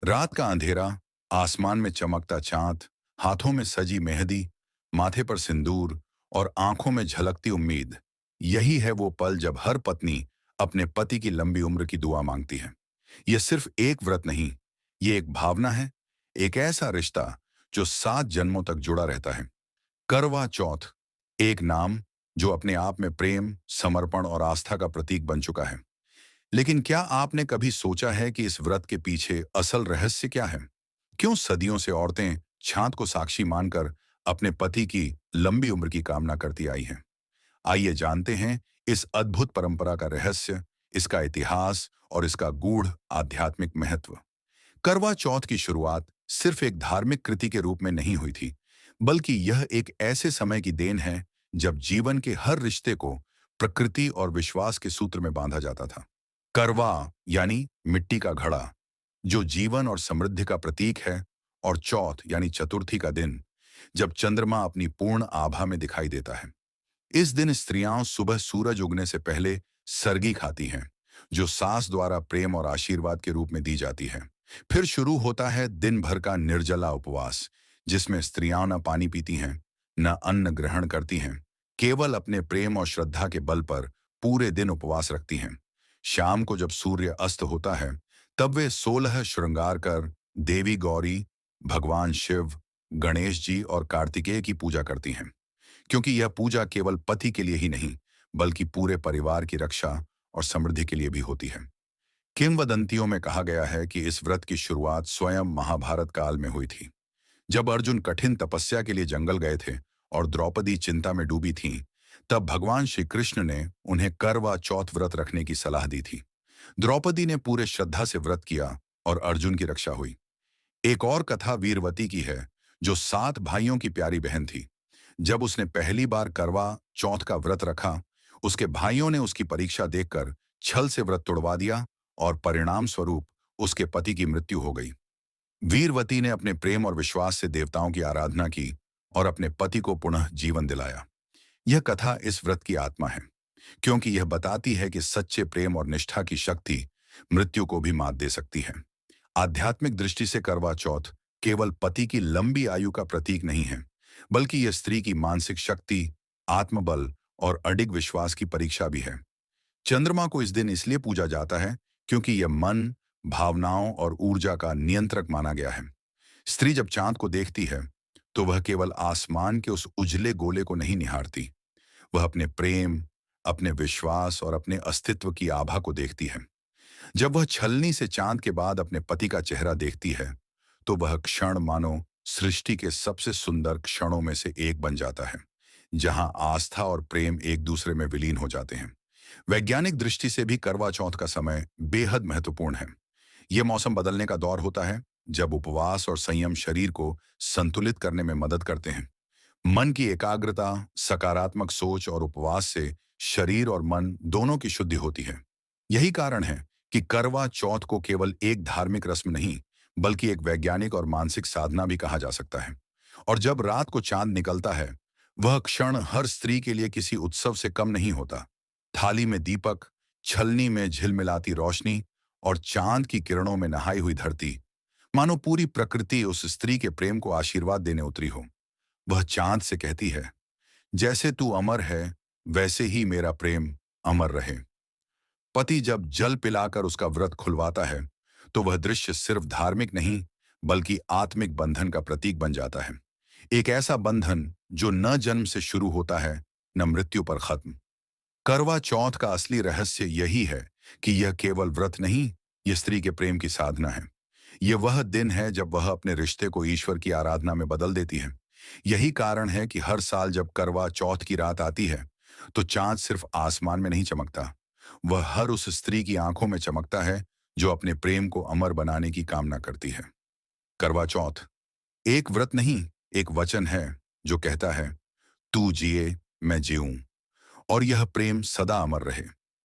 रात का अंधेरा, आसमान में चमकता चांद, हाथों में सजी मेहंदी, माथे पर सिंदूर और आंखों में झलकती उम्मीद। यही है वो पल जब हर पत्नी अपने पति की लंबी उम्र की दुआ मांगती है। यह सिर्फ एक व्रत नहीं, ये एक भावना है, एक ऐसा रिश्ता जो 7 जन्मों तक जुड़ा रहता है। करवा चौथ, एक नाम जो अपने आप में प्रेम, समर्पण और आस्था का प्रतीक बन चुका है। लेकिन क्या आपने कभी सोचा है कि इस व्रत के पीछे असल रहस्य क्या है? क्यों सदियों से औरतें छांद को साक्षी मानकर अपने पति की लंबी उम्र की कामना करती आई हैं? आइए जानते हैं इस अद्भुत परंपरा का रहस्य, इसका इतिहास और इसका गूढ़ आध्यात्मिक महत्व। करवा चौथ की शुरुआत सिर्फ एक धार्मिक कृति के रूप में नहीं हुई थी, बल्कि यह एक ऐसे समय की देन है जब जीवन के हर रिश्ते को प्रकृति और विश्वास के सूत्र में बांधा जाता था। करवा यानी मिट्टी का घड़ा, जो जीवन और समृद्धि का प्रतीक है, और चौथ यानी चतुर्थी का दिन, जब चंद्रमा अपनी पूर्ण आभा में दिखाई देता है। इस दिन स्त्रियां सुबह सूरज उगने से पहले सरगी खाती हैं, जो सास द्वारा प्रेम और आशीर्वाद के रूप में दी जाती है। फिर शुरू होता है दिन भर का निर्जला उपवास, जिसमें स्त्रियां न पानी पीती हैं, न अन्न ग्रहण करती हैं, केवल अपने प्रेम और श्रद्धा के बल पर पूरे दिन उपवास रखती हैं। शाम को जब सूर्य अस्त होता है, तब वे 16 श्रृंगार कर देवी गौरी, भगवान शिव, गणेश जी और कार्तिकेय की पूजा करती हैं, क्योंकि यह पूजा केवल पति के लिए ही नहीं, बल्कि पूरे परिवार की रक्षा और समृद्धि के लिए भी होती है। किंवदंतियों में कहा गया है कि इस व्रत की शुरुआत स्वयं महाभारत काल में हुई थी, जब अर्जुन कठिन तपस्या के लिए जंगल गए थे और द्रौपदी चिंता में डूबी थीं। तब भगवान श्री कृष्ण ने उन्हें करवा चौथ व्रत रखने की सलाह दी थी। द्रौपदी ने पूरे श्रद्धा से व्रत किया और अर्जुन की रक्षा हुई। एक और कथा वीरवती की है, जो 7 भाइयों की प्यारी बहन थी। जब उसने पहली बार करवा चौथ का व्रत रखा, उसके भाइयों ने उसकी परीक्षा देखकर छल से व्रत तोड़वा दिया और परिणाम स्वरूप उसके पति की मृत्यु हो गई। वीरवती ने अपने प्रेम और विश्वास से देवताओं की आराधना की और अपने पति को पुनः जीवन दिलाया। यह कथा इस व्रत की आत्मा है, क्योंकि यह बताती है कि सच्चे प्रेम और निष्ठा की शक्ति मृत्यु को भी मात दे सकती है। आध्यात्मिक दृष्टि से करवा चौथ केवल पति की लंबी आयु का प्रतीक नहीं है, बल्कि यह स्त्री की मानसिक शक्ति, आत्मबल और अडिग विश्वास की परीक्षा भी है। चंद्रमा को इस दिन इसलिए पूजा जाता है क्योंकि यह मन, भावनाओं और ऊर्जा का नियंत्रक माना गया है। स्त्री जब चांद को देखती है, तो वह केवल आसमान के उस उजले गोले को नहीं निहारती, वह अपने प्रेम, अपने विश्वास और अपने अस्तित्व की आभा को देखती है। जब वह छलनी से चांद के बाद अपने पति का चेहरा देखती है, तो वह क्षण मानो सृष्टि के सबसे सुंदर क्षणों में से एक बन जाता है, जहां आस्था और प्रेम एक दूसरे में विलीन हो जाते हैं। वैज्ञानिक दृष्टि से भी करवा चौथ का समय बेहद महत्वपूर्ण है। यह मौसम बदलने का दौर होता है, जब उपवास और संयम शरीर को संतुलित करने में मदद करते हैं। मन की एकाग्रता, सकारात्मक सोच और उपवास से शरीर और मन दोनों की शुद्धि होती है। यही कारण है कि करवा चौथ को केवल एक धार्मिक रस्म नहीं, बल्कि एक वैज्ञानिक और मानसिक साधना भी कहा जा सकता है। और जब रात को चांद निकलता है, वह क्षण हर स्त्री के लिए किसी उत्सव से कम नहीं होता। थाली में दीपक, छलनी में झिलमिलाती रोशनी और चांद की किरणों में नहाई हुई धरती, मानो पूरी प्रकृति उस स्त्री के प्रेम को आशीर्वाद देने उतरी हो। वह चांद से कहती है, जैसे तू अमर है, वैसे ही मेरा प्रेम अमर रहे। पति जब जल पिलाकर उसका व्रत खुलवाता है, तो वह दृश्य सिर्फ धार्मिक नहीं, बल्कि आत्मिक बंधन का प्रतीक बन जाता है। एक ऐसा बंधन जो न जन्म से शुरू होता है, न मृत्यु पर खत्म। करवा चौथ का असली रहस्य यही है कि यह केवल व्रत नहीं, यह स्त्री के प्रेम की साधना है। यह वह दिन है जब वह अपने रिश्ते को ईश्वर की आराधना में बदल देती है। यही कारण है कि हर साल जब करवा चौथ की रात आती है, तो चांद सिर्फ आसमान में नहीं चमकता, वह हर उस स्त्री की आंखों में चमकता है जो अपने प्रेम को अमर बनाने की कामना करती है। करवा चौथ एक व्रत नहीं, एक वचन है जो कहता है, तू जिए मैं जीऊं, और यह प्रेम सदा अमर रहे।